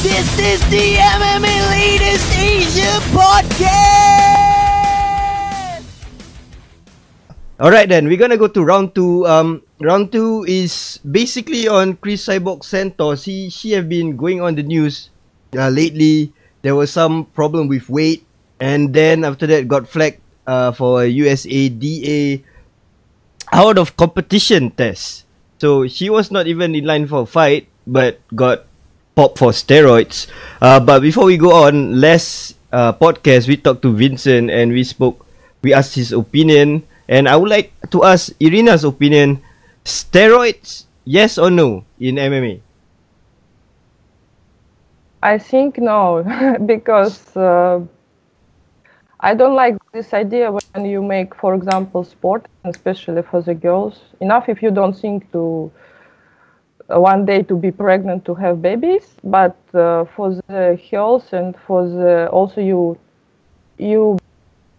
This is the MMA Latest Asia Podcast! Alright then, we're gonna go to round 2. Round 2 is basically on Chris Cyborg Santos. She have been going on the news lately. There was some problem with weight, and then after that got flagged for a USADA out of competition test. So she was not even in line for a fight, but got popped for steroids. But before we go on, last podcast we talked to Vincent and we asked his opinion, and I would like to ask Irina's opinion. Steroids, yes or no in MMA? I think no, because I don't like this idea when you make, for example, sport, especially for the girls. Enough if you don't think to one day to be pregnant to have babies, but for the health and for the also you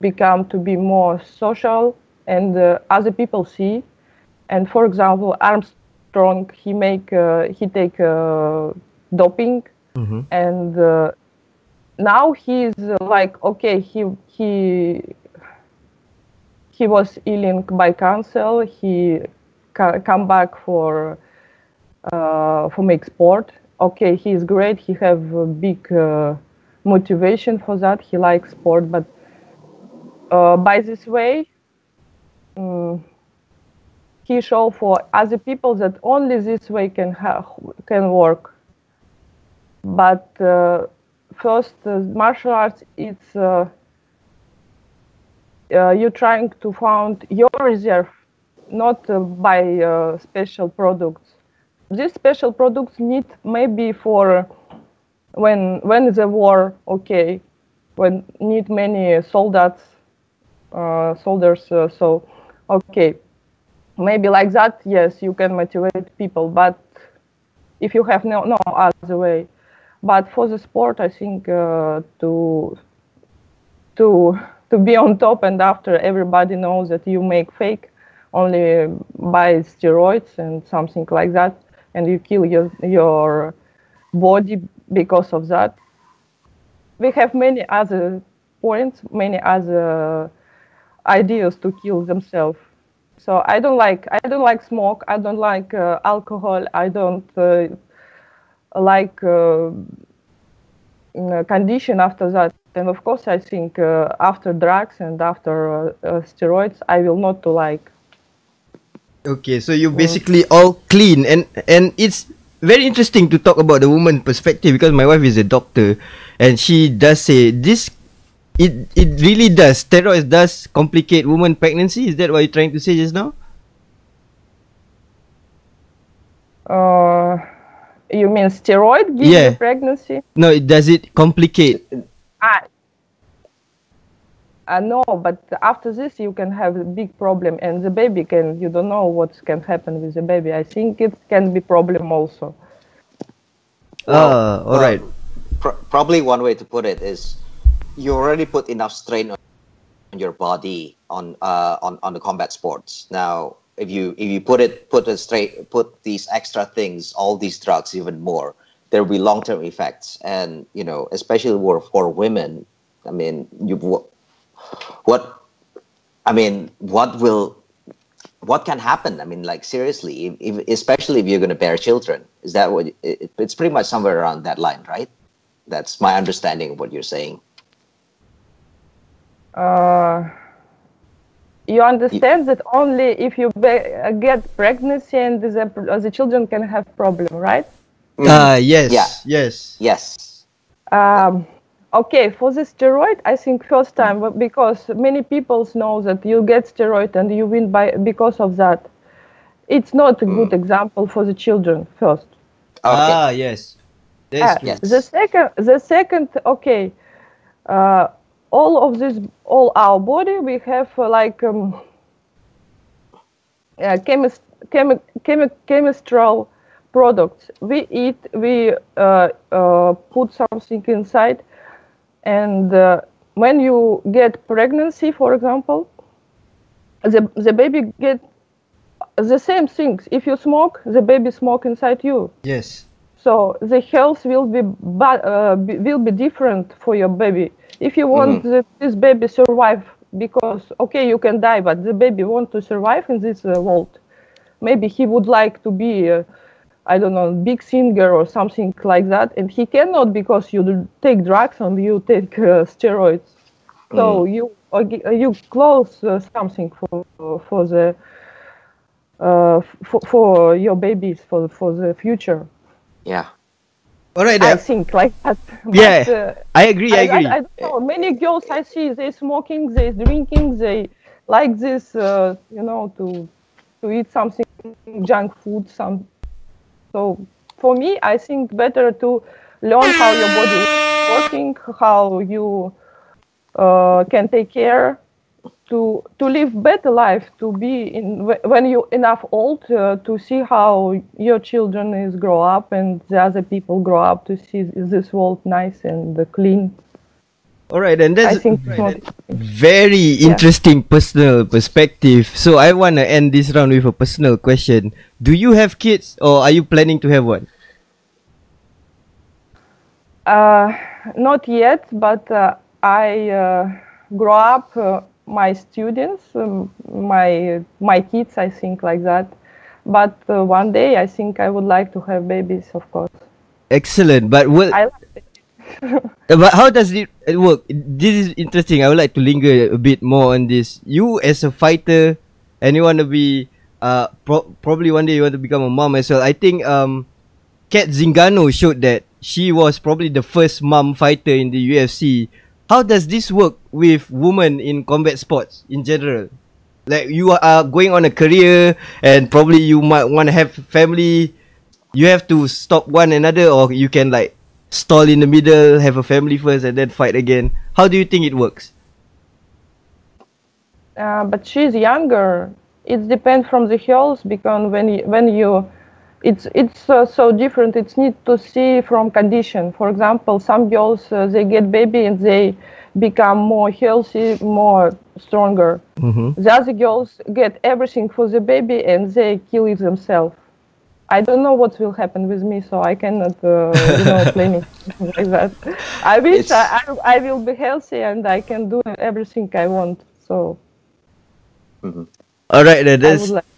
become to be more social and other people see. And for example, Armstrong, he take doping. Mm-hmm. And now he's like, okay, he was healing by cancer. He come back for make sport. Okay, he's great. He have a big motivation for that. He likes sport, but by this way, he show for other people that only this way can work. But first, martial arts, it's you're trying to find your reserve, not by special products. These special products need maybe for when the war, okay, when need many soldiers, so okay, maybe like that, yes, you can motivate people, but if you have no other way. But for the sport, I think to be on top, and after everybody knows that you make fake only by steroids and something like that, and you kill your body because of that. We have many other points, many other ideas to kill themselves. So I don't like smoke. I don't like alcohol. I don't like condition after that. And of course, I think after drugs and after steroids, I will not to like. Okay, so you're basically all clean, and it's very interesting to talk about the woman perspective, because my wife is a doctor, and she does say this. It really does. Steroids does complicate woman pregnancy. Is that what you're trying to say just now? You mean steroid gives you pregnancy? No, does it complicate? No, but after this you can have a big problem, and the baby you don't know what can happen with the baby. I think it can be problem also. All right. Probably one way to put it is you already put enough strain on your body on the combat sports. Now, if you put these extra things, all these drugs, even more, there will be long-term effects, and especially for women. I mean, what can happen? I mean, like, seriously, especially if you're going to bear children. Is that what it's pretty much somewhere around that line, right? That's my understanding of what you're saying. You understand that only if you get pregnancy and the children can have problem, right? Yes. Yeah. Yes. Okay, for the steroid, I think first time, because many people know that you get steroid and you win because of that. It's not a good example for the children first. Okay. Yes. That's true. Yes. The second, okay, all our body, we have chemical products. We eat, we put something inside, and when you get pregnancy, for example, the baby get the same things. If you smoke, the baby smoke inside you. Yes. So the health will be will be different for your baby. If you want this baby survive, because okay, you can die, but the baby want to survive in this world. Maybe he would like to be, I don't know, big singer or something like that, and he cannot because you take drugs and you take steroids. So you close something for the for your babies for the future. Yeah. All right. I think like that. Yeah, But, I agree. I agree. I don't know. Many girls I see, they smoking, they drinking, they like this, you know, to eat something junk food. So for me, I think better to learn how your body is working, how you can take care to live better life, to be in when you enough old to see how your children is grow up and the other people grow up, to see this world nice and clean. All right, and that's I think it's more very interesting personal perspective. So I want to end this round with a personal question. Do you have kids, or are you planning to have one? not yet, but I grow up my students, my kids, I think like that. But one day I think I would like to have babies, of course. Excellent, but I like it. but how does it work? This is interesting. I would like to linger a bit more on this. You as a fighter, and you want to be probably one day you want to become a mom as well. I think Kat Zingano showed that she was probably the first mom fighter in the UFC. How does this work with women in combat sports in general? Like you are going on a career and probably you might want to have family. You have to stop one another, or you can like stall in the middle, have a family first and then fight again. How do you think it works? But she's younger. It depends from the health, because when you it's so different. It's need to see from condition. For example, some girls they get baby and they become more healthy, more stronger. The other girls get everything for the baby and they kill it themselves. I don't know what will happen with me, so I cannot, claim something like that. I wish I will be healthy and I can do everything I want. So. All right, then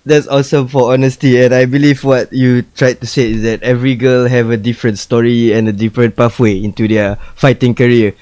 that's awesome for honesty, and I believe what you tried to say is that every girl have a different story and a different pathway into their fighting career.